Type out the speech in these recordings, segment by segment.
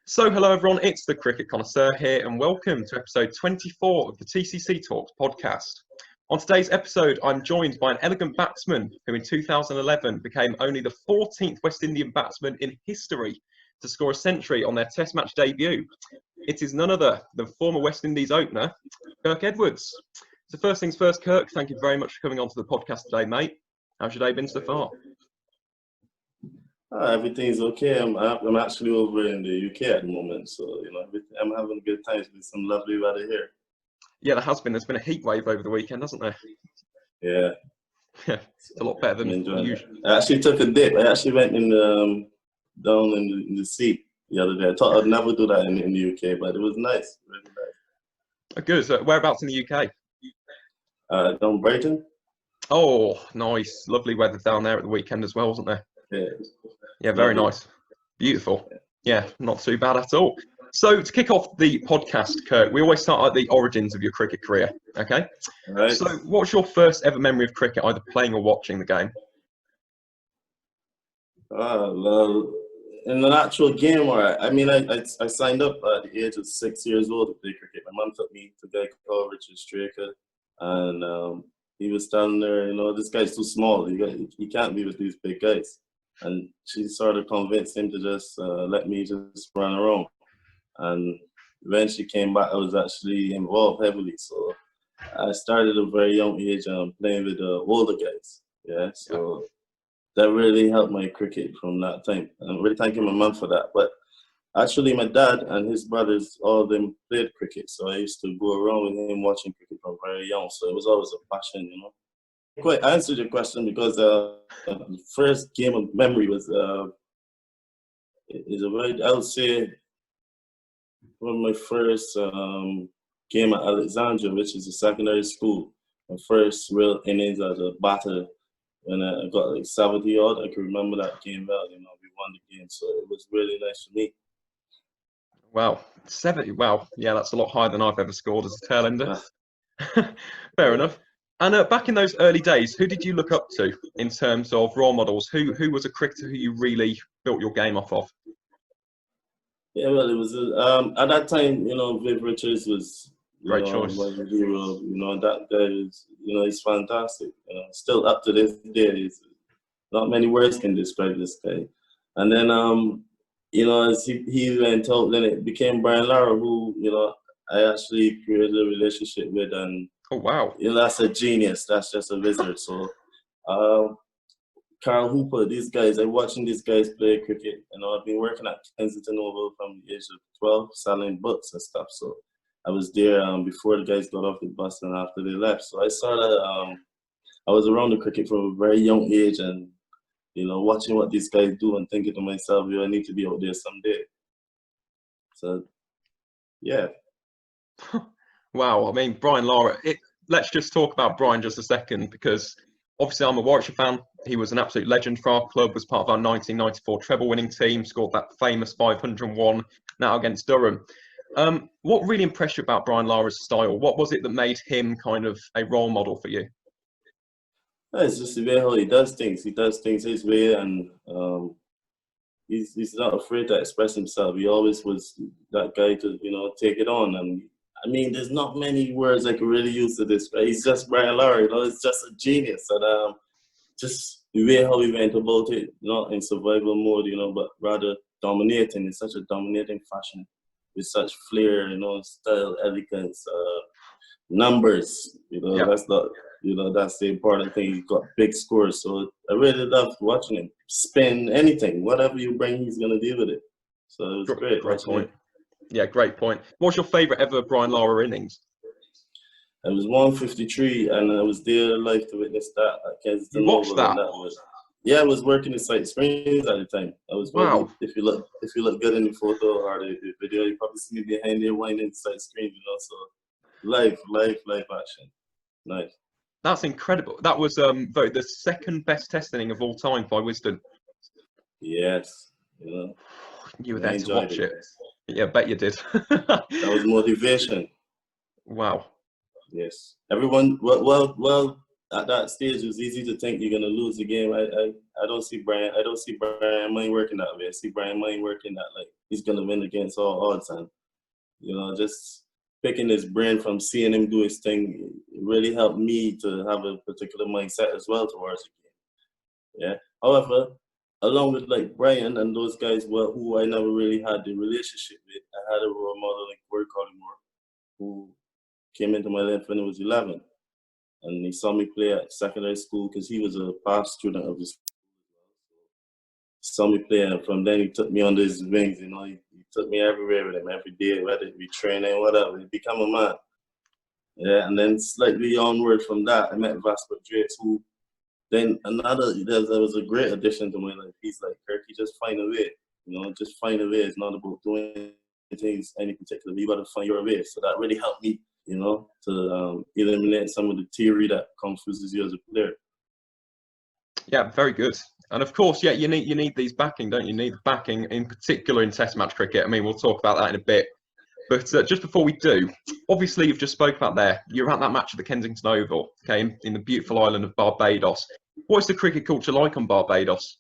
So, hello everyone, it's the Cricket Connoisseur here, and welcome to episode 24 of the TCC Talks podcast. On today's episode, I'm joined by an elegant batsman who in 2011 became only the 14th West Indian batsman in history to score a century on their Test match debut. It is none other than former West Indies opener, Kirk Edwards. So first things first, Kirk, thank you very much for coming onto the podcast today, mate. How's your day been so far? Everything's okay. I'm actually over in the UK at the moment, so I'm having a good time with some lovely weather here. Yeah, there has been. There's been a heat wave over the weekend, hasn't there? Yeah. Yeah, it's a lot better than usual. I actually took a dip. I actually went down in the sea the other day. I thought I'd never do that in the UK, but it was nice, really nice. Good. So whereabouts in the UK? Down Brighton. Oh, nice. Lovely weather down there at the weekend as well, wasn't there? Yeah, very nice. Beautiful. Yeah, not too bad at all. So to kick off the podcast, Kirk, we always start at the origins of your cricket career, okay? Right. So what's your first ever memory of cricket, either playing or watching the game? Well, in an actual game, I signed up at the age of 6 years old to play cricket. My mum took me to a guy called Richard Straker, and he was standing there, this guy's too small. He can't be with these big guys. And she sort of convinced him to just let me just run around. And when she came back, I was actually involved heavily. So I started at a very young age playing with the older guys. Yeah, so that really helped my cricket from that time. I'm really thanking my mum for that. But actually, my dad and his brothers, all of them played cricket. So I used to go around with him watching cricket from very young. So it was always a passion, Quite answered your question because the first game of memory was I would say one of my first game at Alexandria, which is a secondary school. My first real innings as a batter when I got like 70 odd. I can remember that game well. We won the game, so it was really nice for me. Wow, 70. Wow, yeah, that's a lot higher than I've ever scored as a tail ender. Fair enough. And back in those early days, who did you look up to in terms of role models? Who was a cricketer who you really built your game off of? Yeah, well, it was at that time, Viv Richards was great choice. Was a hero. That guy is, he's fantastic. Still up to this day, not many words can describe this guy. And then, as he went out, then it became Brian Lara, who I actually created a relationship with, and oh wow, that's a genius. That's just a wizard. So, Carl Hooper, these guys, I'm watching these guys play cricket. I've been working at Kensington Oval from the age of 12, selling books and stuff. So I was there before the guys got off the bus and after they left. So I saw that I was around the cricket from a very young age, and watching what these guys do and thinking to myself, I need to be out there someday. So, yeah. Wow, I mean, Brian Lara, let's just talk about Brian just a second, because obviously I'm a Warwickshire fan. He was an absolute legend for our club, was part of our 1994 treble winning team, scored that famous 501 now against Durham. What really impressed you about Brian Lara's style? What was it that made him kind of a role model for you? It's just the way how he does things. He does things his way, and he's not afraid to express himself. He always was that guy to, take it on. And I mean, there's not many words I could really use to describe. He's just Brian Lara, it's just a genius. And just the way how he went about it, not in survival mode, but rather dominating in such a dominating fashion, with such flair, style, elegance, numbers. That's not, that's the important thing. He's got big scores, so I really loved watching him. Spin anything, whatever you bring, he's gonna deal with it. So it was great. Great point. Yeah, great point. What's your favourite ever Brian Lara innings? It was 153, and I was there live to witness that. You watched that? I was working the side screens at the time. I was working. Wow. If you look good in the photo or the video, you probably see me behind there winding the side screen. So live action. Nice. That's incredible. That was voted the second best test inning of all time by Wisden. Yes. You were there to watch it. Yeah, I bet you did. That was motivation. Wow. Yes. Everyone, well, at that stage, it was easy to think you're gonna lose the game. I don't see Brian. I don't see Brian May working that way. I see Brian May working that like he's gonna win against all odds, and just picking his brain from seeing him do his thing really helped me to have a particular mindset as well towards the game. Yeah. However, along with like Brian and those guys who I never really had the relationship with, I had a role model like Kirk who came into my life when I was 11. And he saw me play at secondary school because he was a past student of the school. He saw me play, and from then he took me under his wings. He took me everywhere with him every day, whether it be training, whatever. He became a man. Yeah, and then slightly onward from that, I met Vasco Drakes, who then there was a great addition to my life. He's like, Kirk, you just find a way. Just find a way. It's not about doing things any particular way. You got to find your way. So that really helped me to eliminate some of the theory that comes with you as a player. Yeah, very good. And of course, yeah, you need these backing, don't you? You need the backing, in particular in Test match cricket. I mean, we'll talk about that in a bit. But just before we do, obviously you've just spoke about there. You're at that match at the Kensington Oval, okay, in the beautiful island of Barbados. What is the cricket culture like on Barbados?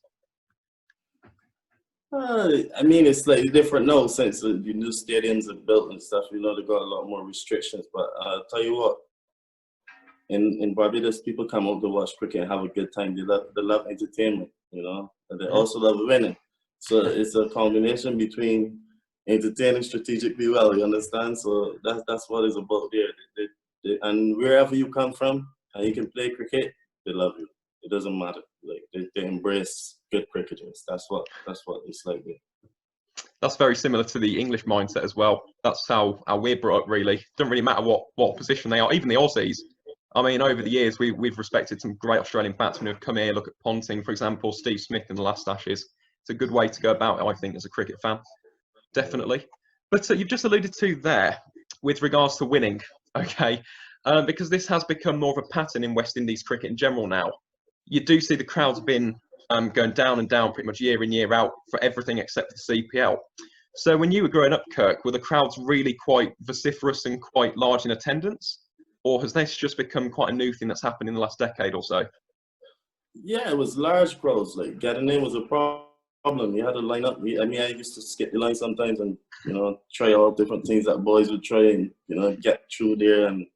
I mean, it's slightly different now since the new stadiums are built and stuff. They've got a lot more restrictions. But I'll tell you what, in Barbados, people come out to watch cricket and have a good time. They love entertainment, and they also love winning. So it's a combination between entertaining strategically well, you understand? So that's what it's about there. And wherever you come from and you can play cricket, they love you. It doesn't matter. Like they embrace good cricketers. That's what it's like there. That's very similar to the English mindset as well. That's how we're brought up, really. It doesn't really matter what position they are. Even the Aussies. I mean, over the years, we've respected some great Australian batsmen who've come here. Look at Ponting, for example, Steve Smith in the last Ashes. It's a good way to go about it, I think, as a cricket fan. Definitely. But you've just alluded to there with regards to winning, okay? Because this has become more of a pattern in West Indies cricket in general now. You do see the crowds have been going down and down pretty much year in, year out for everything except for the CPL. So when you were growing up, Kirk, were the crowds really quite vociferous and quite large in attendance? Or has this just become quite a new thing that's happened in the last decade or so? Yeah, it was large crowds. Like, getting in was a problem. You had to line up. I used to skip the line sometimes and, try all different things that boys would try and, get through there and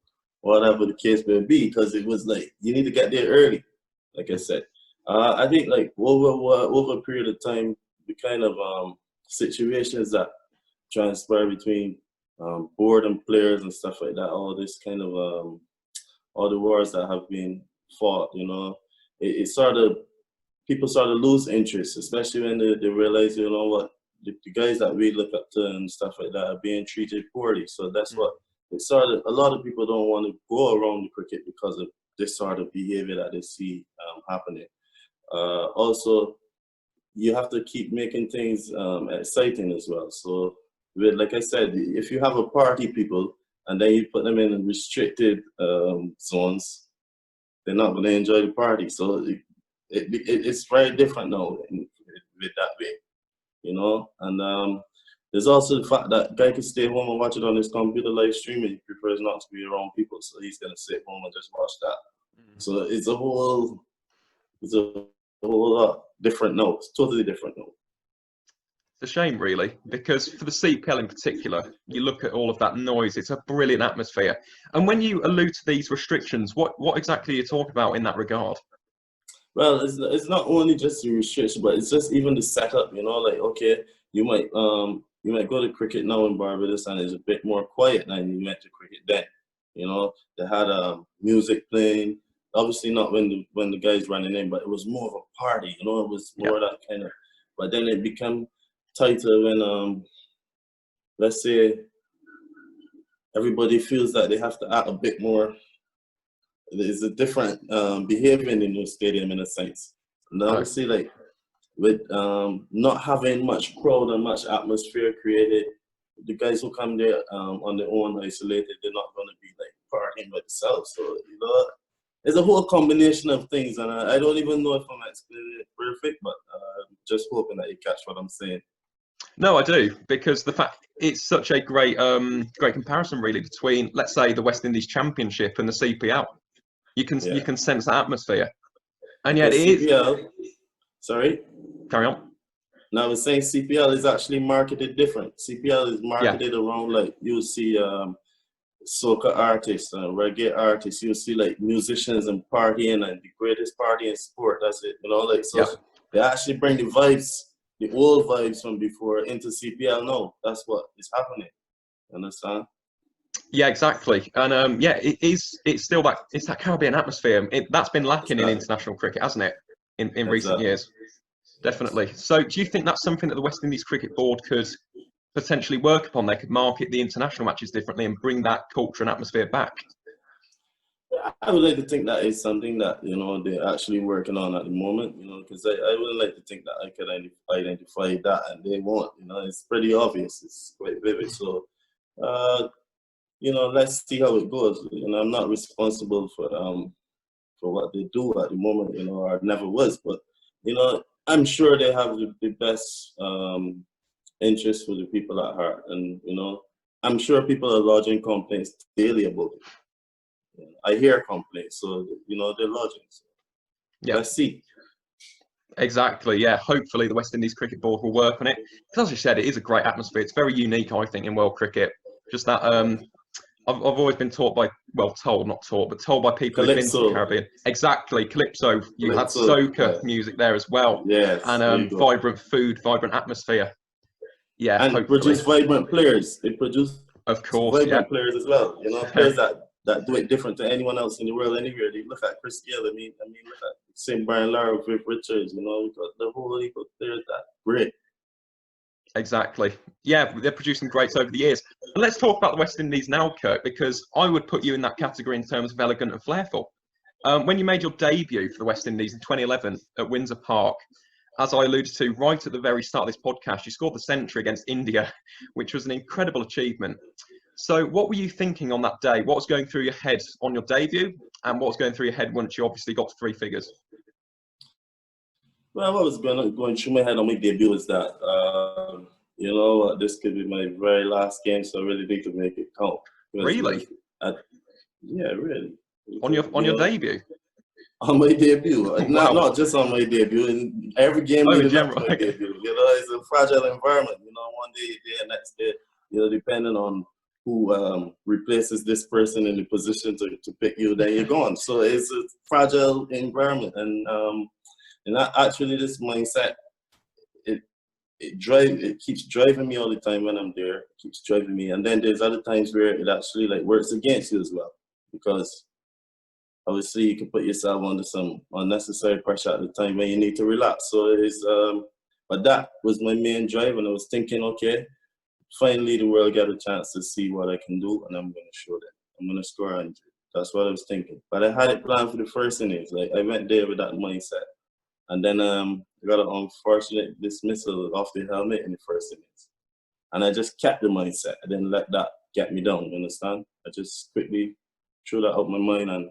whatever the case may be, because it was like, you need to get there early, like I said. I think like over a period of time, the kind of situations that transpire between board and players and stuff like that, all this kind of all the wars that have been fought, it people started to lose interest, especially when they realize, what, the guys that we look up to and stuff like that are being treated poorly. So that's what it started. A lot of people don't want to go around the cricket because of this sort of behavior that they see happening. Also, you have to keep making things exciting as well. So, like I said, if you have a party people and then you put them in restricted zones, they're not going to enjoy the party. So it's very different now with that way, And there's also the fact that guy can stay home and watch it on his computer live streaming. He prefers not to be around people, so he's going to sit home and just watch that. So it's a whole lot different now. It's totally different now. It's a shame, really, because for the CPL in particular, you look at all of that noise, it's a brilliant atmosphere. And when you allude to these restrictions, what exactly are you talking about in that regard? Well, it's not only just the restriction, but it's just even the setup, like, okay, you might go to cricket now in Barbados and it's a bit more quiet than you went to cricket then. They had music playing, obviously not when the guys running in, but it was more of a party, it was more that kind of, but then it became tighter when let's say everybody feels that they have to act a bit more. There's a different behavior in the new stadium in a sense. And obviously, like with not having much crowd and much atmosphere created, the guys who come there on their own isolated, they're not going to be like partying by themselves. So there's a whole combination of things, and I don't even know if I'm explaining it perfect, but just hoping that you catch what I'm saying. No, I do, because the fact it's such a great comparison, really, between, let's say, the West Indies Championship and the CPL. You can sense that atmosphere, and yet Because it is. CPL, sorry. Carry on. Now I was saying CPL is actually marketed different. CPL is marketed around like you'll see soca artists, reggae artists. You'll see like musicians and partying and the greatest party in sport. That's it. You know, like so they actually bring the vibes, the old vibes from before into CPL now. That's what is happening. Understand? Yeah, exactly. And it's still that Caribbean atmosphere. That's been lacking in international cricket, hasn't it? In recent years. Definitely. So do you think that's something that the West Indies Cricket Board could potentially work upon? They could market the international matches differently and bring that culture and atmosphere back? I would like to think that is something that, you know, they're actually working on at the moment, you know, because I would like to think that I could identify that and they won't, you know, it's pretty obvious, it's quite vivid. So, you know, let's see how it goes. You know, I'm not responsible for what they do at the moment, you know, or never was, but, you know, I'm sure they have the best interest for the people at heart. And, you know, I'm sure people are lodging complaints daily about it. I hear complaints, so, you know, they're lodging. So let's see. Exactly, yeah. Hopefully the West Indies Cricket Board will work on it. Because as you said, it is a great atmosphere. It's very unique, I think, in world cricket. Just that I've always been told by people who've been to the Caribbean. Exactly, Calypso. You had soca music there as well. Yes. And vibrant food, vibrant atmosphere. Yeah, and hopefully. Produce vibrant players. They produce vibrant players as well. You know, players that do it different to anyone else in the world anywhere. They look at Chris Gayle. I mean, look at St. Brian Lara, Viv Richards. You know, the whole heap of players that great. Exactly. Yeah, they're producing greats over the years. And let's talk about the West Indies now, Kirk, because I would put you in that category in terms of elegant and flairful. When you made your debut for the West Indies in 2011 at Windsor Park, as I alluded to right at the very start of this podcast, you scored the century against India, which was an incredible achievement. So what were you thinking on that day? What was going through your head on your debut, and what was going through your head once you obviously got to three figures? Well, what was going through my head on my debut was that, you know, this could be my very last game, so I really need to make it count. Really? Yeah, really. On your debut? On my debut, not just on my debut. In every game leading up to my debut, you know, it's a fragile environment. You know, one day, next day, you know, depending on who replaces this person in the position to pick you, then you're gone. So it's a fragile environment, and actually, this mindset, it keeps driving me all the time when I'm there. It keeps driving me, and then there's other times where it actually like works against you as well, because obviously you can put yourself under some unnecessary pressure at the time when you need to relax. So it's but that was my main drive, and I was thinking, okay, finally the world got a chance to see what I can do, and I'm going to show them. I'm going to score 100. That's what I was thinking. But I had it planned for the first innings. Like I went there with that mindset. And then I got an unfortunate dismissal off the helmet in the first innings. And I just kept the mindset. I didn't let that get me down, you understand? I just quickly threw that out my mind, and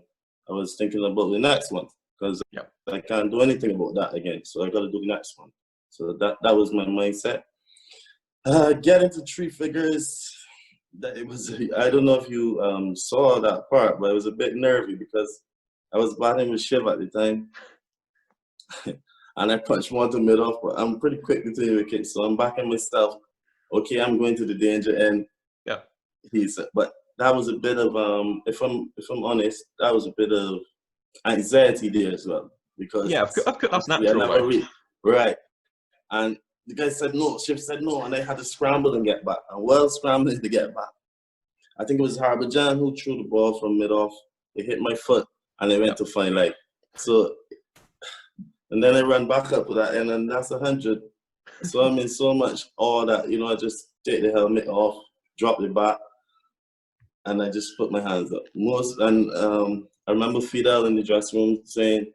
I was thinking about the next one, because I can't do anything about that again. So I got to do the next one. So that was my mindset. Getting to three figures, it was, I don't know if you saw that part, but it was a bit nervy because I was batting with Shiv at the time. And I punched one to mid off, but I'm pretty quick to take wicket, so I'm backing myself. Okay, I'm going to the danger end. Yeah. He said, but that was a bit of if I'm honest, that was a bit of anxiety there as well, because that's natural. Right. And the guy said no, Shiv said no, and I had to scramble and get back. And while scrambling to get back, I think it was Harbhajan who threw the ball from mid off. It hit my foot, and I went to fine leg. So. And then I ran back up with that, and then that's 100. So I'm in so much awe that, you know, I just take the helmet off, drop the bat, and I just put my hands up. I remember Fidel in the dressing room saying,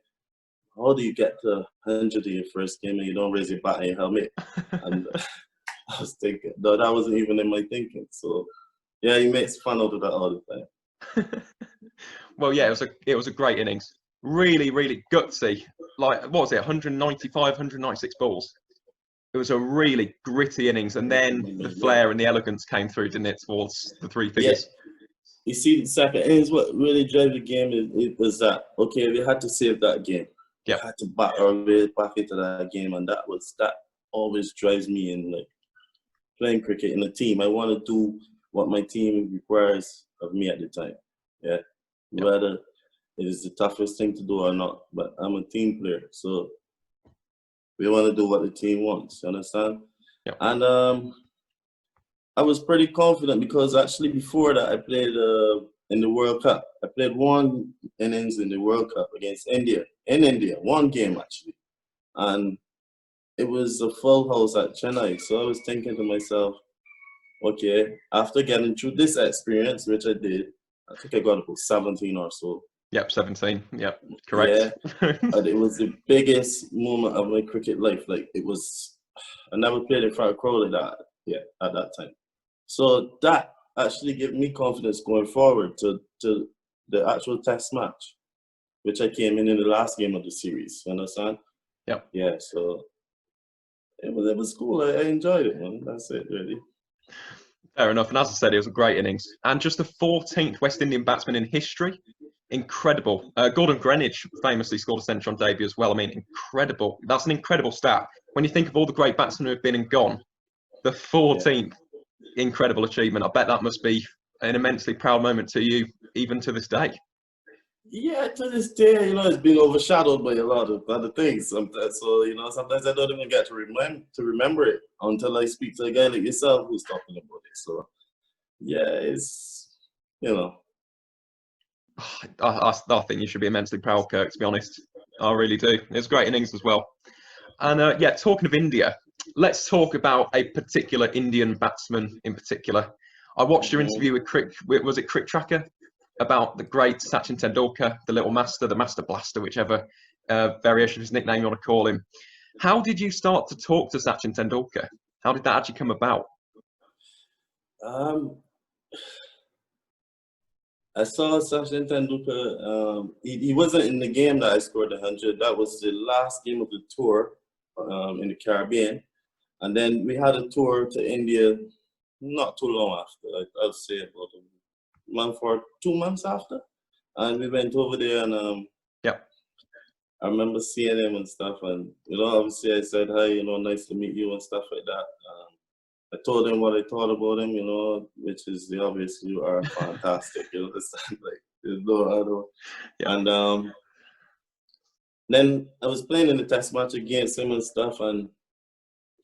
"How do you get to 100 in your first game and you don't raise your bat and your helmet?" And I was thinking, no, that wasn't even in my thinking. So yeah, he makes fun out of that all the time. Well, yeah, it was a great innings. Really, really gutsy. Like, what was it, 195, 196 balls? It was a really gritty innings, and then the flair and the elegance came through, didn't it, towards the three figures? you see, the second innings, what really drove the game is was that, okay, we had to save that game. Yep. We had to back our way back into that game, and that always drives me in, like, playing cricket in a team. I want to do what my team requires of me at the time. Yeah. Yep. Whether it is the toughest thing to do or not, but I'm a team player, so we want to do what the team wants. You understand? Yep. And I was pretty confident because actually before that I played in the World Cup. I played one innings in the World Cup against India, in India, one game actually. And it was a full house at Chennai. So I was thinking to myself, okay, after getting through this experience, which I did, I think I got about 17 or so. Yep, 17. Yep, correct. Yeah, and it was the biggest moment of my cricket life. Like, it was, I never played in front of a crowd like that yet at that time. So that actually gave me confidence going forward to the actual test match, which I came in the last game of the series. You understand? Yep. Yeah, so it was cool. I enjoyed it, man. That's it, really. Fair enough. And as I said, it was a great innings. And just the 14th West Indian batsman in history. Incredible. Gordon Greenwich famously scored a century on debut as well. I mean, incredible. That's an incredible stat. When you think of all the great batsmen who have been and gone, the 14th, incredible achievement. I bet that must be an immensely proud moment to you, even to this day. Yeah, to this day, it's been overshadowed by a lot of other things sometimes. So, sometimes I don't even get to remember it until I speak to a guy like yourself who's talking about it. So, yeah, it's, I think you should be immensely proud, Kirk, to be honest. I really do. It's great innings as well. And talking of India, let's talk about a particular Indian batsman in particular. I watched your interview with Crick, was it Crick Tracker? About the great Sachin Tendulkar, the little master, the master blaster, whichever variation of his nickname you want to call him. How did you start to talk to Sachin Tendulkar? How did that actually come about? I saw Sachin Tendulkar. He wasn't in the game that I scored 100. That was the last game of the tour in the Caribbean. And then we had a tour to India not too long after. I'd say about a month or 2 months after. And we went over there, and I remember seeing him and stuff. And, obviously I said, hi, nice to meet you and stuff like that. I told him what I thought about him, which is the obvious. You are fantastic. Like, there's no other. And then I was playing in the test match against him and stuff, and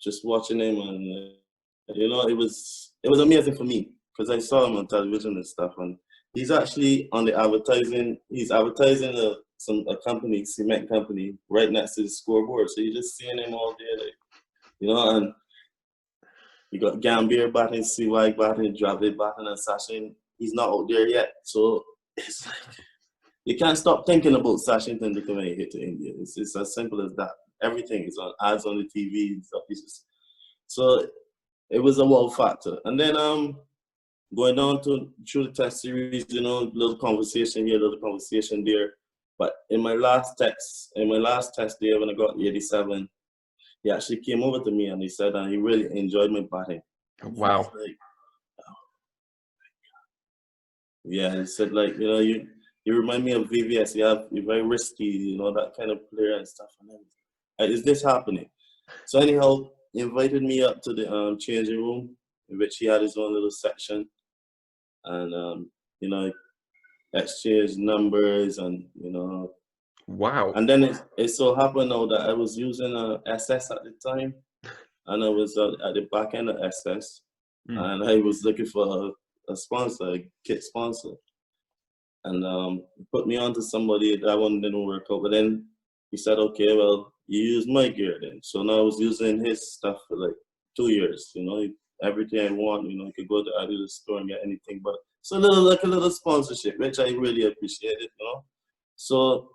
just watching him, and it was amazing for me because I saw him on television and stuff, and he's actually on the advertising. He's advertising a company, cement company, right next to the scoreboard. So you're just seeing him all day, like, and. You got Gambir batting, CY batting, Dravid batting, and Sachin. He's not out there yet. So it's like, you can't stop thinking about Sachin Tendulkar when you hit to India. It's as simple as that. Everything is on ads on the TV and stuff. So it was a wow factor. And then going on through the test series, little conversation here, little conversation there. But in my last test day when I got 87, he actually came over to me and he said he really enjoyed my batting. Wow. Like, oh, yeah, he said, like, you remind me of VVS. You're very risky, that kind of player and stuff. And then, is this happening? So anyhow, he invited me up to the changing room, in which he had his own little section. And, exchange numbers and, Wow. And then it so happened now that I was using a SS at the time, and I was at the back end of SS, and I was looking for a sponsor, a kit sponsor, and put me on to somebody. That one didn't work out, but then he said, okay, well, you use my gear then. So now I was using his stuff for like 2 years, everything I want, you could go to Adidas store and get anything, but it's a little sponsorship, which I really appreciated, So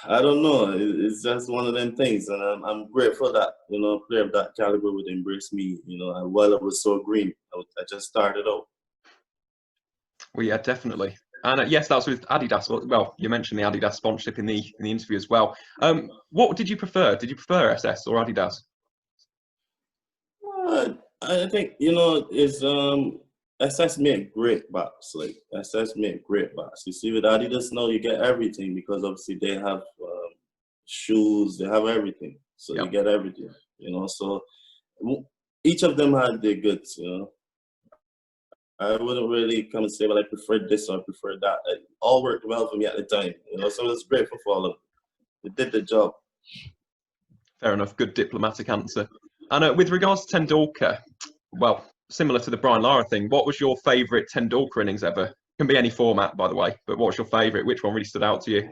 I don't know. It's just one of them things, and I'm grateful that a player of that caliber would embrace me. And while I was so green, I just started out. Well, yeah, definitely. And yes, that was with Adidas. Well, you mentioned the Adidas sponsorship in the interview as well. What did you prefer? Did you prefer SS or Adidas? I think it's SS make great bats. Like SS make great bats. You see with Adidas now, you get everything because obviously they have shoes, they have everything. So you get everything, you know. So each of them had their goods, you know. I wouldn't really come and say, well, I prefer this or I prefer that. It all worked well for me at the time, you know. So I was grateful for all of them. They did the job. Fair enough. Good diplomatic answer. And with regards to Tendulkar, well, similar to the Brian Lara thing, what was your favourite Tendulkar innings ever? Can be any format, by the way, but what's your favourite? Which one really stood out to you?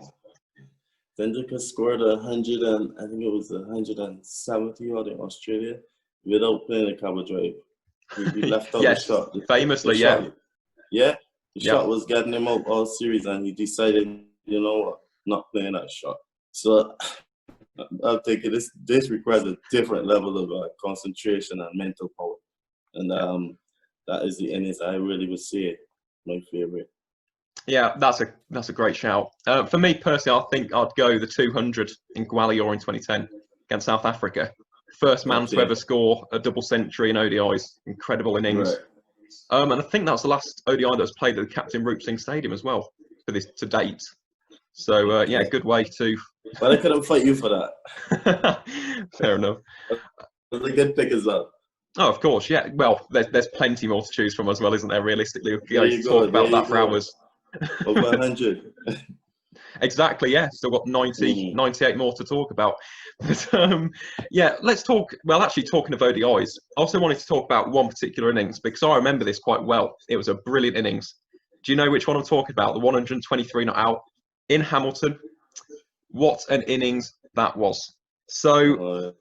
Tendulkar scored 100 and I think it was 170 odd in Australia without playing a cover drive. He left out yes, the shot. Famously, the shot was getting him out all series, and he decided, you know what, not playing that shot. So I'll take it. This requires a different level of concentration and mental power, and that is the innings I really would say my favorite. Yeah, that's a great shout. For me personally, I think I'd go the 200 in Gwalior in 2010 against South Africa. First man to ever score a double century in ODIs. Incredible innings. Right. And I think that was the last ODI that was played at the Captain Roop Singh Stadium as well for this to date. So yeah, good way to. But I couldn't fight you for that. Fair enough. It was a good pick as well. Oh, of course, yeah. Well, there's plenty more to choose from as well, isn't there? Realistically, we could talk about that for hours. Over 100. Exactly, yeah. Still got 98 more to talk about. But yeah, let's talk. Well, actually, talking of ODIs, I also wanted to talk about one particular innings because I remember this quite well. It was a brilliant innings. Do you know which one I'm talking about? The 123 not out in Hamilton. What an innings that was. So,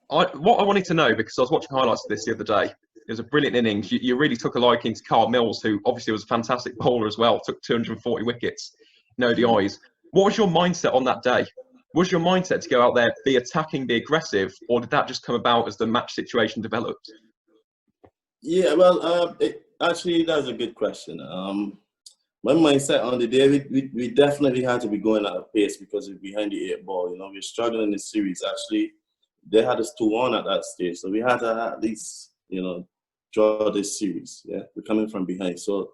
what I wanted to know, because I was watching highlights of this the other day, it was a brilliant innings. You really took a liking to Carl Mills, who obviously was a fantastic bowler as well, took 240 wickets in ODIs. What was your mindset on that day? Was your mindset to go out there, be attacking, be aggressive, or did that just come about as the match situation developed? Yeah, well, actually, that's a good question. My mindset on the day, we definitely had to be going at a pace because we're behind the 8 ball. You know, we're struggling in the series. Actually, they had us 2-1 at that stage, so we had to at least, you know, draw this series. Yeah, we're coming from behind. So,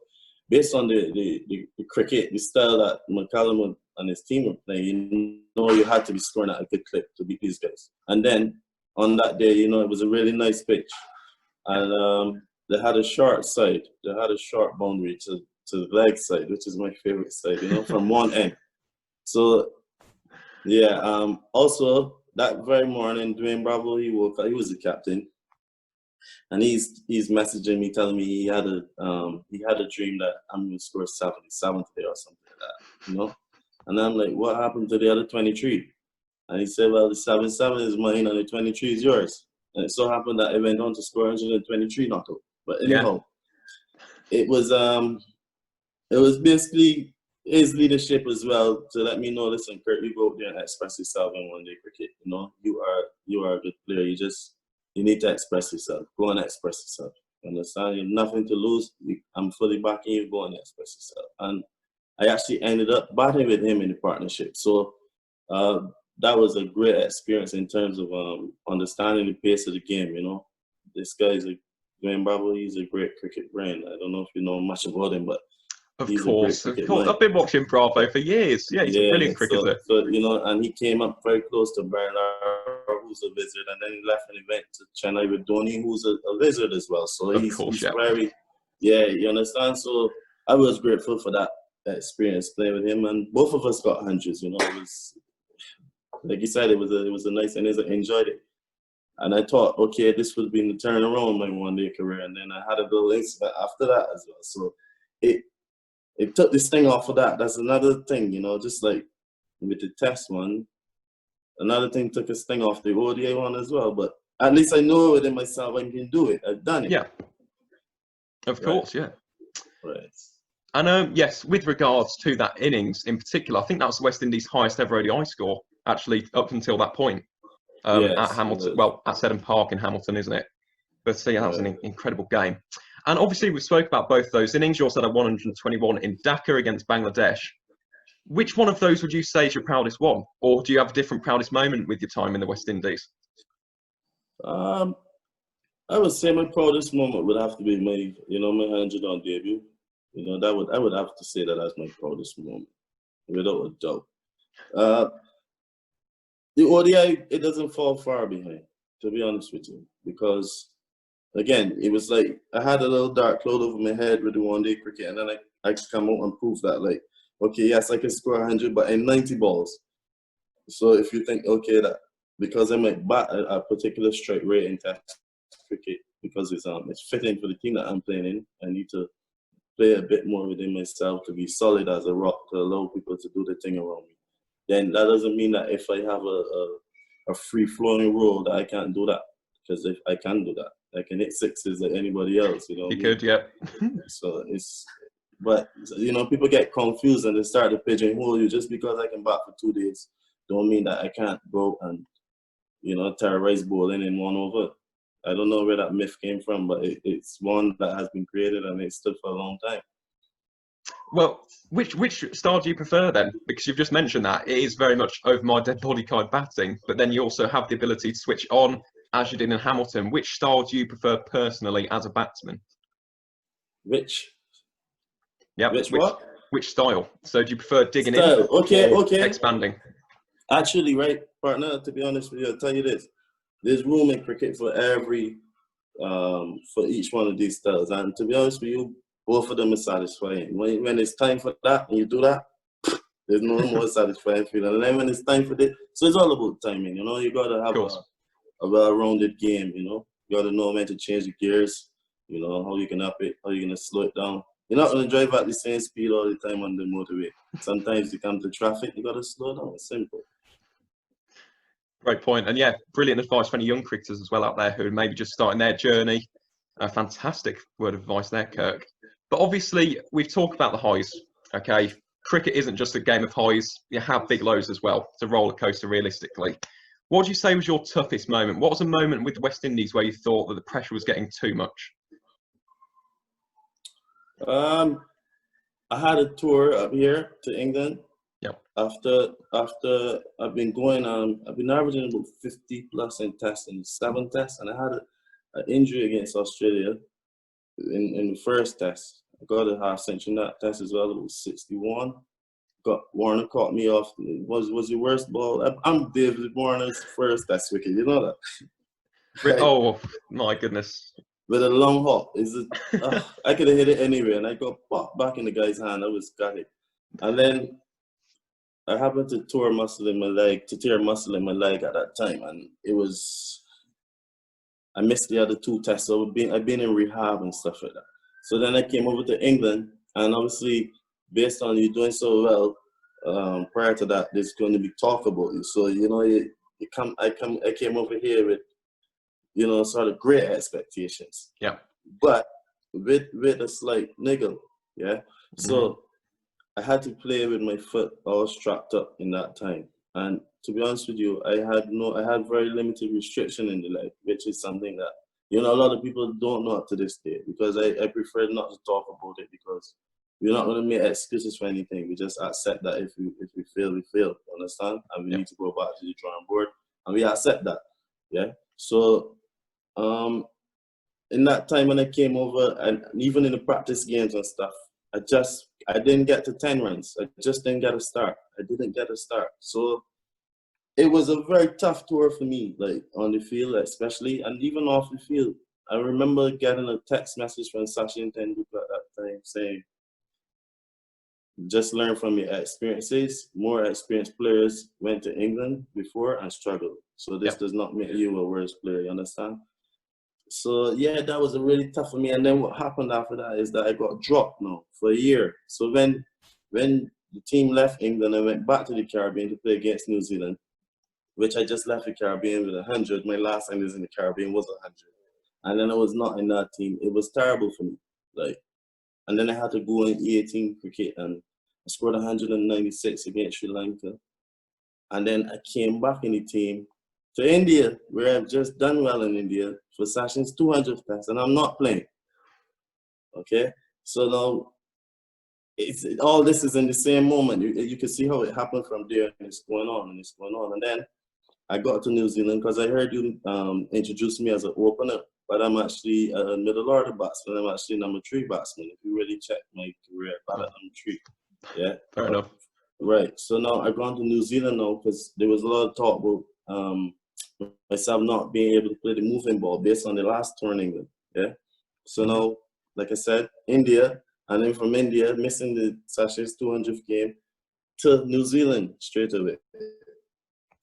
based on the cricket, the style that McCallum and his team were playing, you know, you had to be scoring at a good clip to beat these guys. And then on that day, you know, it was a really nice pitch, and they had a short side. They had a short boundary to the leg side, which is my favorite side, you know, from one end. So, yeah. Also, that very morning, Dwayne Bravo, he woke up. He was the captain, and he's messaging me, telling me he had a dream that I'm going to score 77 today or something like that, you know. And I'm like, what happened to the other 23? And he said, well, the 77 is mine and the 23 is yours. And it so happened that I went on to score 123 not out. But anyhow, it was basically his leadership as well to let me know, listen, Kirk, you go out there and express yourself in one day cricket. You know, you are a good player. You need to express yourself. Go and express yourself. You understand? You have nothing to lose. I'm fully backing you. Go and express yourself. And I actually ended up batting with him in the partnership. So that was a great experience in terms of understanding the pace of the game. You know, this guy is Dwayne Bravo. He's a great cricket brain. I don't know if you know much about him, but of course. I've been watching Bravo for years. Yeah, he's a brilliant cricketer. So, you know, and he came up very close to Brian Lara, who's a wizard, and then he left and he went to Chennai with Dhoni, who's a wizard as well. So he's very, you understand? So I was grateful for that experience playing with him, and both of us got hundreds. You know, it was, like you said, it was a nice, and I enjoyed it. And I thought, okay, this would be the turnaround my one-day career, and then I had a little incident after that as well. So it took this thing off of that. That's another thing, you know, just like with the test one, another thing took a sting off the ODI one as well. But at least I know within myself I can do it. I've done it. Yeah. Of course, yeah. Right. And yes, with regards to that innings in particular, I think that was the West Indies' highest ever ODI score, actually, up until that point. At Hamilton, well, at Seddon Park in Hamilton, isn't it? But so, yeah, that was an incredible game. And obviously, we spoke about both those innings. You also had 121 in Dhaka against Bangladesh. Which one of those would you say is your proudest one? Or do you have a different proudest moment with your time in the West Indies? I would say my proudest moment would have to be my, my 100 on debut. I would have to say that as my proudest moment, without a doubt. The ODI, it doesn't fall far behind, to be honest with you, because again, it was like I had a little dark cloud over my head with the one-day cricket, and then I come out and prove that, like, okay, yes, I can score 100, but in 90 balls. So if you think, okay, that because I might bat a particular strike rate in Test cricket, because it's fitting for the team that I'm playing in, I need to play a bit more within myself to be solid as a rock to allow people to do the thing around me. Then that doesn't mean that if I have a free-flowing role that I can't do that, because if I can do that, I can hit sixes like anybody else, You could, yeah. So but people get confused and they start to pigeonhole you. Just because I can bat for 2 days, don't mean that I can't go and terrorize bowling in 1 over. I don't know where that myth came from, but it's one that has been created and it stood for a long time. Well, which style do you prefer then? Because you've just mentioned that it is very much over my dead body kind of batting, but then you also have the ability to switch on, as you did in Hamilton. Which style do you prefer personally as a batsman? Which what? Which style? So do you prefer digging style. in Okay. Expanding? Actually, right, partner, to be honest with you, I'll tell you this. There's room in cricket for for each one of these styles. And to be honest with you, both of them are satisfying. When it's time for that and you do that, there's no more satisfying feeling. And then when it's time for this, so it's all about timing, you got to have a well-rounded game, you got to know when to change the gears, how you can up it, how you're going to slow it down. You're not going to drive at the same speed all the time on the motorway. Sometimes you come to traffic, you got to slow down. It's simple. Great point. And yeah, brilliant advice for any young cricketers as well out there who are maybe just starting their journey. A fantastic word of advice there, Kirk. But obviously, we've talked about the highs, okay? Cricket isn't just a game of highs. You have big lows as well. It's a roller coaster, realistically. What would you say was your toughest moment? What was a moment with the West Indies where you thought that the pressure was getting too much? I had a tour up here to England. Yep. After I've been going, I've been averaging about 50 plus in tests in 7 tests, and I had an injury against Australia in the first test. I got a half century in that test as well. It was 61. Warner caught me off. It was the worst ball. I'm David Warner's first test wicket. You know that? Oh my goodness! With a long hop, I could have hit it anywhere, and I got pop back in the guy's hand. I was got it, and then I happened to tear muscle in my leg at that time, and I missed the other 2 tests. So I've been in rehab and stuff like that. So then I came over to England, and obviously, based on you doing so well, prior to that, there's going to be talk about you. So I came over here with sort of great expectations. Yeah. But with a slight niggle, yeah. Mm-hmm. So I had to play with my foot all strapped up in that time. And to be honest with you, I had very limited restriction in the leg, which is something that, a lot of people don't know up to this day, because I prefer not to talk about it, because we're not going to make excuses for anything. We just accept that if we fail, we fail, understand? And we need to go back to the drawing board, and we accept that, yeah? So, in that time when I came over, and even in the practice games and stuff, I didn't get to 10 runs. I just didn't get a start. So it was a very tough tour for me, like on the field especially, and even off the field. I remember getting a text message from Sachin at that time saying, just learn from your experiences. More experienced players went to England before and struggled. So this does not make you a worse player, you understand? So yeah, that was really tough for me. And then what happened after that is that I got dropped now for a year. So when the team left England, I went back to the Caribbean to play against New Zealand, which I just left the Caribbean with 100. My last innings in the Caribbean was 100. And then I was not in that team. It was terrible for me. And then I had to go in E18 cricket, and I scored 196 against Sri Lanka. And then I came back in the team to India, where I've just done well in India for Sachin's 200th test, and I'm not playing. Okay? So now, all this is in the same moment. You can see how it happened from there, and it's going on, and it's going on. And then I got to New Zealand because I heard you introduce me as an opener but I'm actually a middle order batsman. I'm actually number 3 batsman. If you really check my career, I'm at number 3. Yeah. Fair enough. Right. So now I've gone to New Zealand now because there was a lot of talk about myself not being able to play the moving ball based on the last tour in England. Yeah. So now, like I said, India, and then from India, missing the Sachin's 200th game to New Zealand straight away.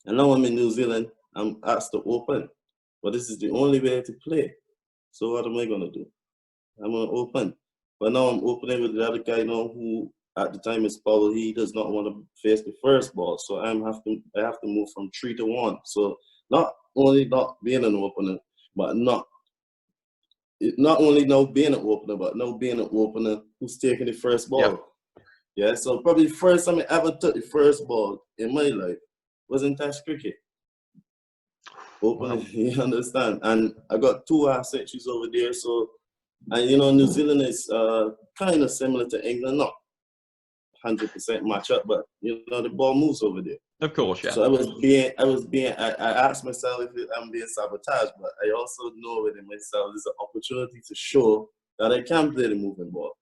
And now I'm in New Zealand. I'm asked to open, but this is the only way to play. So what am I gonna do? I'm gonna open, but now I'm opening with the other guy now who at the time is Paul. He does not want to face the first ball, so I have to move from 3 to 1. So not only not being an opener, but not only now being an opener, but now being an opener who's taking the first ball. Yeah. Yeah, so probably the first time I ever took the first ball in my life was in Test cricket. Opening, wow. You understand? And I got 2 centuries over there, so, and you know, New Zealand is kind of similar to England, not 100% match up, but you know, the ball moves over there. Of course, yeah. So I asked myself if I'm being sabotaged, but I also know within myself there's an opportunity to show that I can play the moving ball.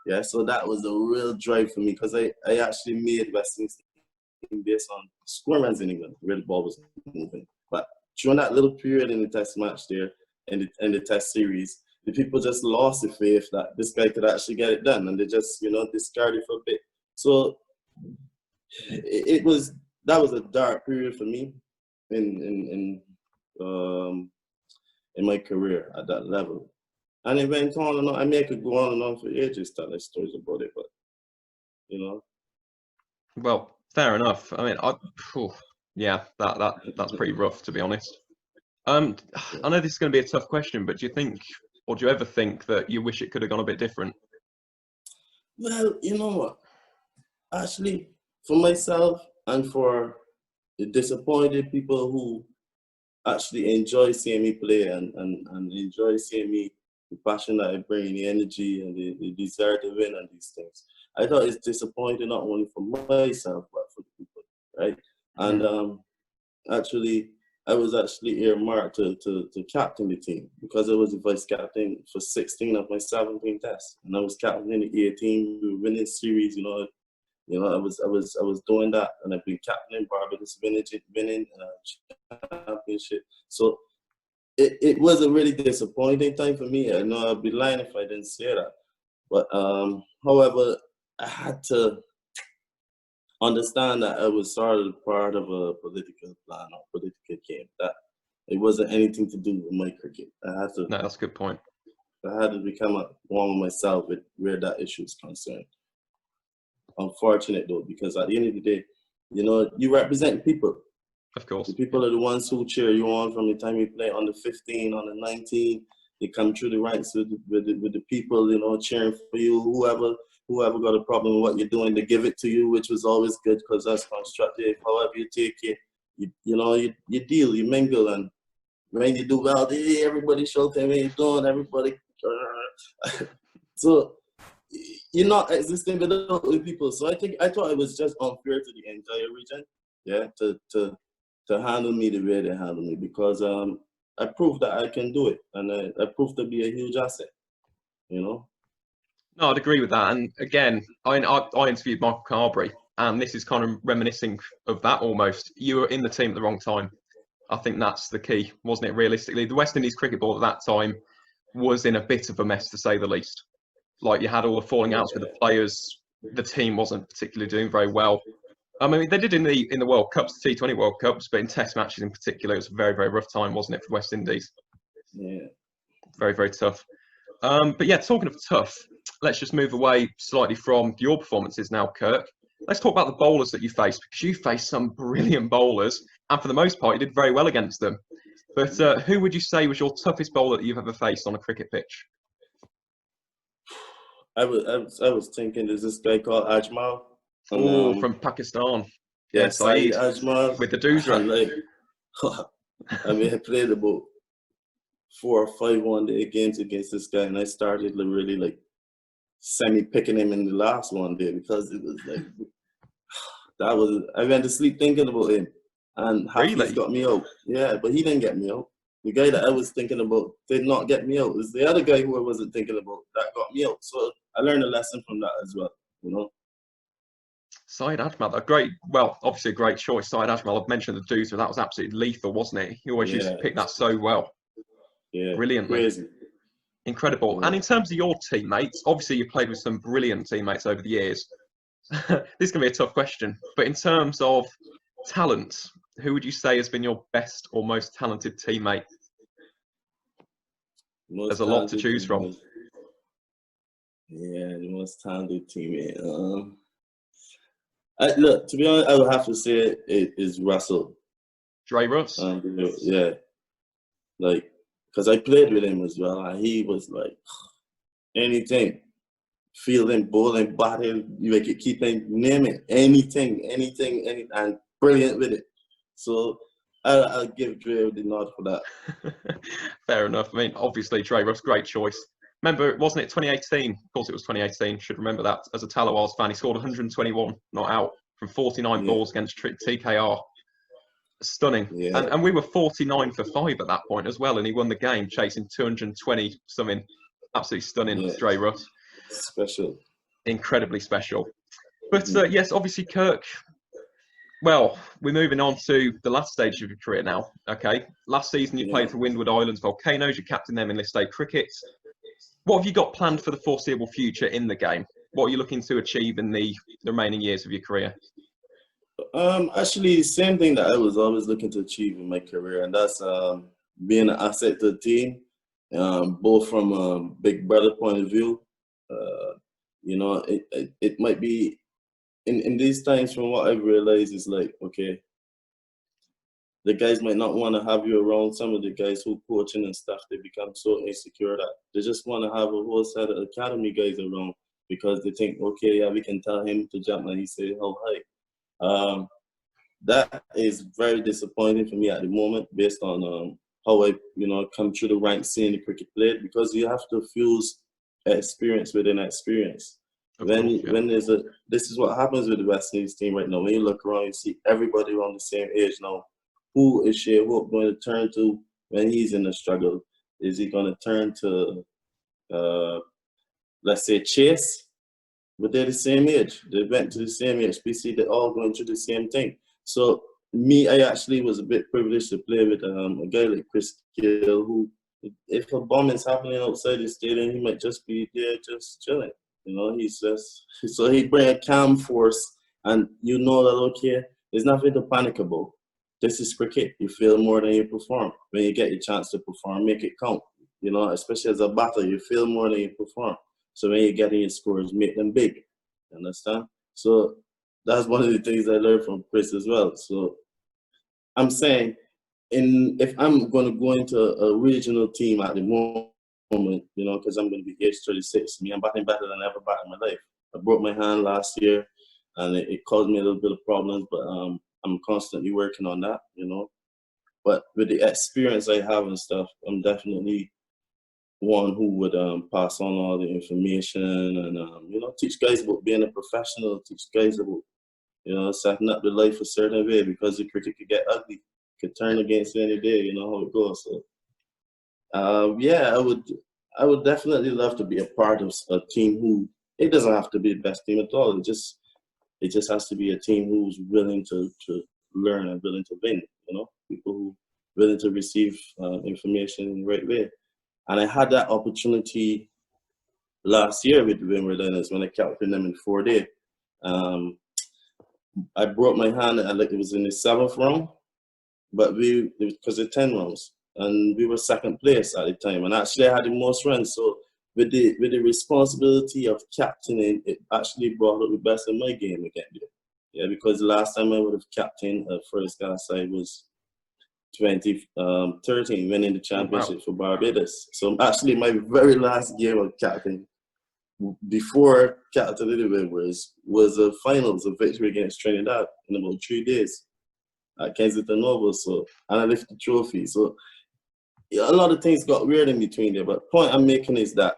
Yeah, so that was a real drive for me because I actually made West Indies based on square runs in England where the ball was moving. But during that little period in the test match there, in the test series, the people just lost the faith that this guy could actually get it done, and they just, you know, discarded for a bit. So that was a dark period for me in my career at that level. And it went on and on. I mean, I could go on and on for ages telling stories about it, but, you know. Well, fair enough. I mean, yeah, that's pretty rough, to be honest. I know this is going to be a tough question, but do you ever think that you wish it could have gone a bit different? Well, you know what? Actually, for myself and for the disappointed people who actually enjoy seeing me play and enjoy seeing me, the passion that I bring, the energy and the desire to win and these things. I thought it's disappointing not only for myself, but for the people, right? And actually, I was actually earmarked to captain the team because I was the vice captain for 16 of my 17 tests. And I was captain in the 18, we were winning series, you know, I was doing that, and I've been captaining Barbados, winning championship. So it was a really disappointing time for me. I know I'd be lying if I didn't say that. But however, I had to understand that I was sort of part of a political plan or political game. That it wasn't anything to do with my cricket. No, that's a good point. I had to become one with myself with where that issue is concerned. Unfortunate though, because at the end of the day, you know, you represent people. Of course. The people are the ones who cheer you on from the time you play on the 15, on the 19. They come through the ranks with the people, you know, cheering for you. Whoever got a problem with what you're doing, they give it to you, which was always good because that's constructive. However you take it, you deal, you mingle, and when you do well, everybody shouting when you're doing, everybody. So you're not existing without the people. So I thought it was just unfair to the entire region, yeah, to handle me the way they handle me, because I proved that I can do it, and I proved to be a huge asset, you know. No, I'd agree with that. And again, I interviewed Michael Carberry, and this is kind of reminiscing of that almost. You were in the team at the wrong time. I think that's the key, wasn't it, realistically? The West Indies cricket board at that time was in a bit of a mess, to say the least. Like, you had all the falling outs with the players. The team wasn't particularly doing very well. I mean, they did in the World Cups, the T20 World Cups, but in Test matches in particular, it was a very, very rough time, wasn't it, for West Indies? Yeah. Very, very tough. But yeah, talking of tough, let's just move away slightly from your performances now, Kirk. Let's talk about the bowlers that you faced, because you faced some brilliant bowlers, and for the most part, you did very well against them. But who would you say was your toughest bowler that you've ever faced on a cricket pitch? I was thinking, there's this guy called Ajmal. From Pakistan. Yeah, Saeed Ajmal. With the Doosra. I mean, I played about 4 or 5 one-day games against this guy, and I started really like semi-picking him in the last one day, because it was like, I went to sleep thinking about him, and Hafiz got me out. Yeah, but he didn't get me out. the guy that I was thinking about did not get me out. It was the other guy who I wasn't thinking about that got me out. So I learned a lesson from that as well, you know. Syed Ajmal, obviously a great choice. Syed Ajmal, I've mentioned the Doozer, that was absolutely lethal, wasn't it? He always used to pick that so well. Yeah, brilliantly. Crazy. Incredible. Yeah. And in terms of your teammates, obviously you played with some brilliant teammates over the years. This can be a tough question, but in terms of talent, who would you say has been your best or most talented teammate? There's a lot to choose from. Yeah, the most talented teammate. Look, to be honest, I would have to say it is Russell. Dre Russ? Yeah. Like, because I played with him as well, and he was like, anything. Fielding, bowling, batting, you make it, keeping, name it, anything, and brilliant with it. So I'll give Dre the nod for that. Fair enough. I mean, obviously, Dre Russ, great choice. Remember, wasn't it 2018? Of course, it was 2018. Should remember that. As a Talawars fan, he scored 121 not out from 49 balls against TKR. Stunning. Yeah. And we were 49 for 5 at that point as well, and he won the game chasing 220 something. Absolutely stunning, Dre Russ. Special. Incredibly special. But yes, obviously, Kirk. Well, we're moving on to the last stage of your career now. Okay. Last season, you played for Windward Islands Volcanoes. You captained them in list A cricket. What have you got planned for the foreseeable future in the game? What are you looking to achieve in the remaining years of your career? Actually, same thing that I was always looking to achieve in my career, and that's being an asset to the team, both from a big brother point of view. You know, it might be in these times. From what I've realized, is like, okay, the guys might not want to have you around. Some of the guys who coaching and stuff, they become so insecure that they just want to have a whole set of academy guys around because they think, okay, yeah, we can tell him to jump and he say how high. That is very disappointing for me at the moment, based on how I, come through the ranks seeing the cricket played, because you have to fuse experience within experience. This is what happens with the West Indies team right now. When you look around, you see everybody around the same age now. Who is Shea Hope going to turn to when he's in a struggle? Is he going to turn to, let's say, Chase? But they're the same age. They went to the same HPC. They're all going through the same thing. So I actually was a bit privileged to play with a guy like Chris Gill, who, if a bomb is happening outside the stadium, he might just be there just chilling. He's just, so he bring a calm force, and that, okay, there's nothing to panic about. This is cricket. You feel more than you perform. When you get your chance to perform, make it count. Especially as a batter, you feel more than you perform. So when you get in your scores, make them big. You understand? So that's one of the things I learned from Chris as well. So I'm saying, if I'm going to go into a regional team at the moment, because I'm going to be age 36, I'm batting better than I ever batted in my life. I broke my hand last year, and it caused me a little bit of problems, but I'm constantly working on that, But with the experience I have and stuff, I'm definitely one who would pass on all the information and teach guys about being a professional, teach guys about setting up the life a certain way, because the cricket could get ugly, could turn against you any day. You know how it goes. So I would definitely love to be a part of a team who, it doesn't have to be the best team at all. It just has to be a team who's willing to learn and willing to win. People who willing to receive information in the right way. And I had that opportunity last year with the Windward Islands when I captained them in 4-day. I broke my hand, it was in the 7th round, but because of 10 rounds, and we were 2nd place at the time. And actually, I had the most runs. So with the responsibility of captaining, it actually brought out the best in my game again. Yeah, because the last time I would have captained a first class side was 2013, winning the championship for Barbados. So actually, my very last game of captain before captain anyway was a finals, a victory against Trinidad in about 3 days at Kensington Oval. So, and I lifted the trophy. So a lot of things got weird in between there. But the point I'm making is that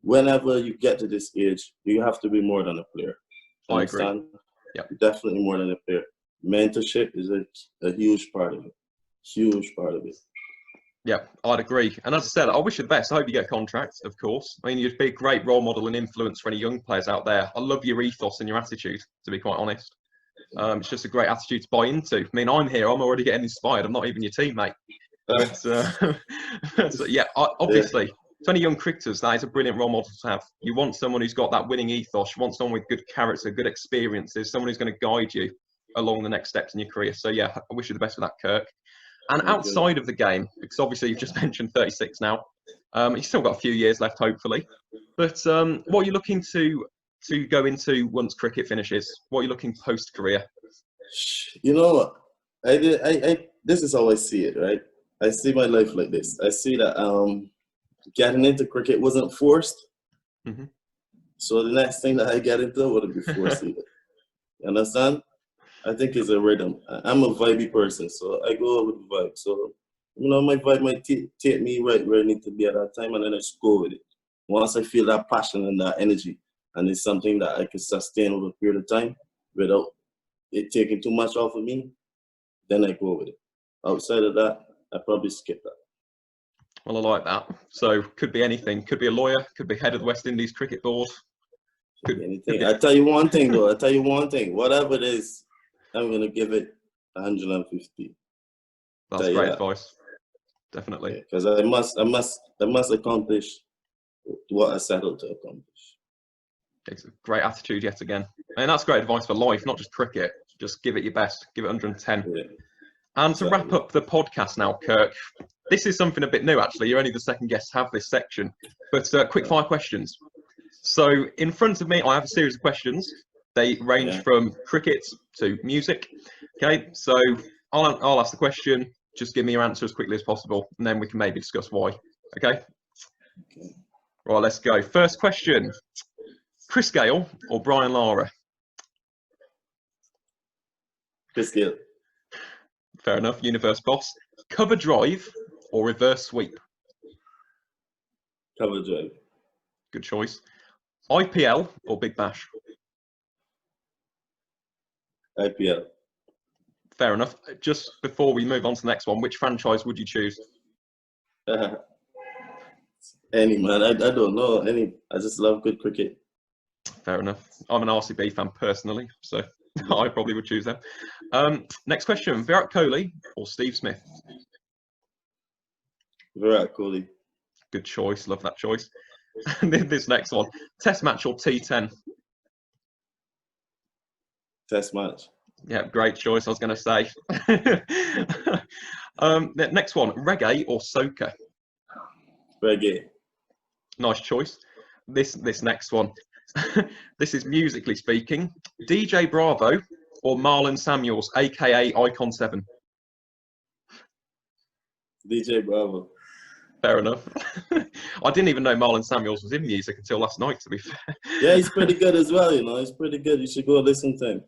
whenever you get to this age, you have to be more than a player. I agree. Yep. Definitely more than a player. Mentorship is a huge part of it. Huge part of it. Yeah, I'd agree. And as I said, I wish you the best. I hope you get a contract, of course. I mean, you'd be a great role model and influence for any young players out there. I love your ethos and your attitude, to be quite honest. It's just a great attitude to buy into. I mean, I'm here. I'm already getting inspired. I'm not even your teammate. But, so, yeah, obviously, to any young cricketers, that is a brilliant role model to have. You want someone who's got that winning ethos. You want someone with good character, good experiences, someone who's going to guide you along the next steps in your career. So, yeah, I wish you the best with that, Kirk. And outside of the game, because obviously you've just mentioned 36 now, you've still got a few years left, hopefully. But what are you looking to go into once cricket finishes? What are you looking post-career? You know what? This is how I see it, right? I see my life like this. I see that getting into cricket wasn't forced. Mm-hmm. So the next thing that I get into wouldn't be forced either. You understand? I think it's a rhythm. I'm a vibey person, so I go with the vibe. So, my vibe might take me right where I need to be at that time, and then I just go with it. Once I feel that passion and that energy, and it's something that I can sustain over a period of time without it taking too much off of me, then I go with it. Outside of that, I probably skip that. Well, I like that. So, could be anything. Could be a lawyer. Could be head of the West Indies cricket board. Could be anything. I tell you one thing, though. Whatever it is, I'm gonna give it 150. That's great advice. Definitely. Because I must accomplish what I settled to accomplish. It's a great attitude yet again. And that's great advice for life, not just cricket. Just give it your best. Give it 110. Yeah. And to wrap up the podcast now, Kirk, this is something a bit new, actually. You're only the second guest to have this section. But quick fire questions. So in front of me, I have a series of questions. They range from cricket to music. Okay, so I'll ask the question. Just give me your answer as quickly as possible, and then we can maybe discuss why. Okay? Right, let's go. First question. Chris Gayle or Brian Lara? Chris Gayle. Fair enough. Universe boss. Cover drive or reverse sweep? Cover drive. Good choice. IPL or Big Bash? IPL. Fair enough. Just before we move on to the next one, which franchise would you choose? Any, man. I don't know. Any. I just love good cricket. Fair enough. I'm an RCB fan personally, so I probably would choose them. Next question. Virat Kohli or Steve Smith? Virat Kohli. Good choice. Love that choice. And then this next one. Test match or T10? Test match. Yeah, great choice, I was going to say. Next one, reggae or soca? Reggae. Nice choice. This next one. This is musically speaking. DJ Bravo or Marlon Samuels, a.k.a. Icon 7? DJ Bravo. Fair enough. I didn't even know Marlon Samuels was in music until last night, to be fair. Yeah, he's pretty good as well, He's pretty good. You should go listen to him.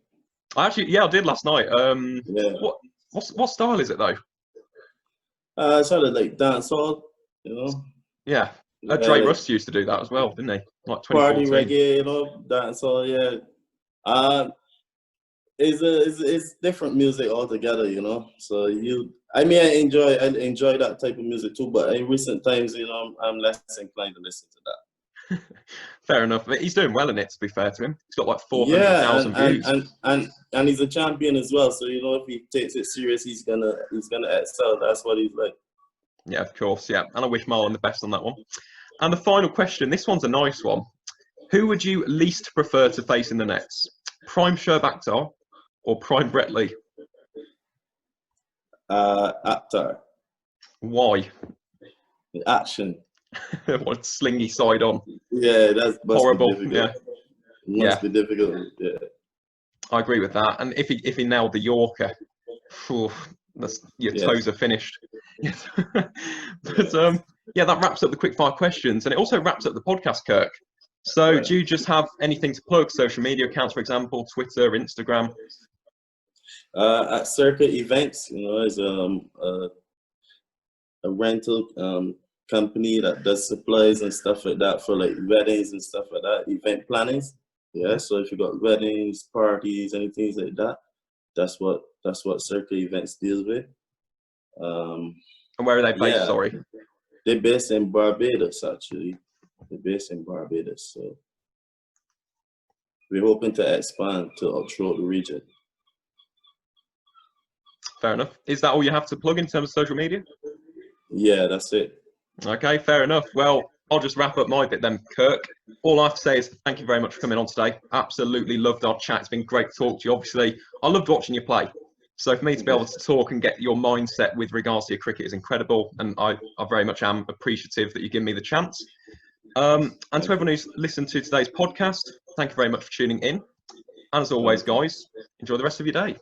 I did last night. What style is it though? It's sort of like dancehall, Yeah, Dre Russ used to do that as well, didn't he? Like 2014. Party reggae, dancehall. Yeah. It's different music altogether, So I enjoy that type of music too, but in recent times, I'm less inclined to listen to that. Fair enough. But he's doing well in it, to be fair to him. He's got like 400,000 views. And he's a champion as well. So if he takes it serious, he's gonna excel. That's what he's like. Yeah, of course. Yeah, and I wish Marlon the best on that one. And the final question. This one's a nice one. Who would you least prefer to face in the nets? Prime Shoaib Akhtar or Prime Brett Lee? Akhtar. Why? The action. What slingy side on? Yeah, that's horrible. Yeah, must be difficult. Yeah, I agree with that. And if he nailed the Yorker, your toes are finished. But that wraps up the quickfire questions, and it also wraps up the podcast, Kirk. So, do you just have anything to plug? Social media accounts, for example, Twitter, Instagram? At Circuit Events, is a rental company that does supplies and stuff like that for like weddings and stuff like that, event plannings. Yeah, so if you got weddings, parties, anything like that, that's what Circuit Events deals with. And where are they based, Yeah, sorry? they're based in Barbados, actually. They're based in Barbados, so we're hoping to expand to throughout the region. Fair enough. Is that all you have to plug in terms of social media? Yeah, that's it. Okay, fair enough. Well, I'll just wrap up my bit then, Kirk. All I have to say is thank you very much for coming on today. Absolutely loved our chat. It's been great to talk to you. Obviously, I loved watching you play. So for me to be able to talk and get your mindset with regards to your cricket is incredible. And I very much am appreciative that you give me the chance. And to everyone who's listened to today's podcast, thank you very much for tuning in. And as always, guys, enjoy the rest of your day.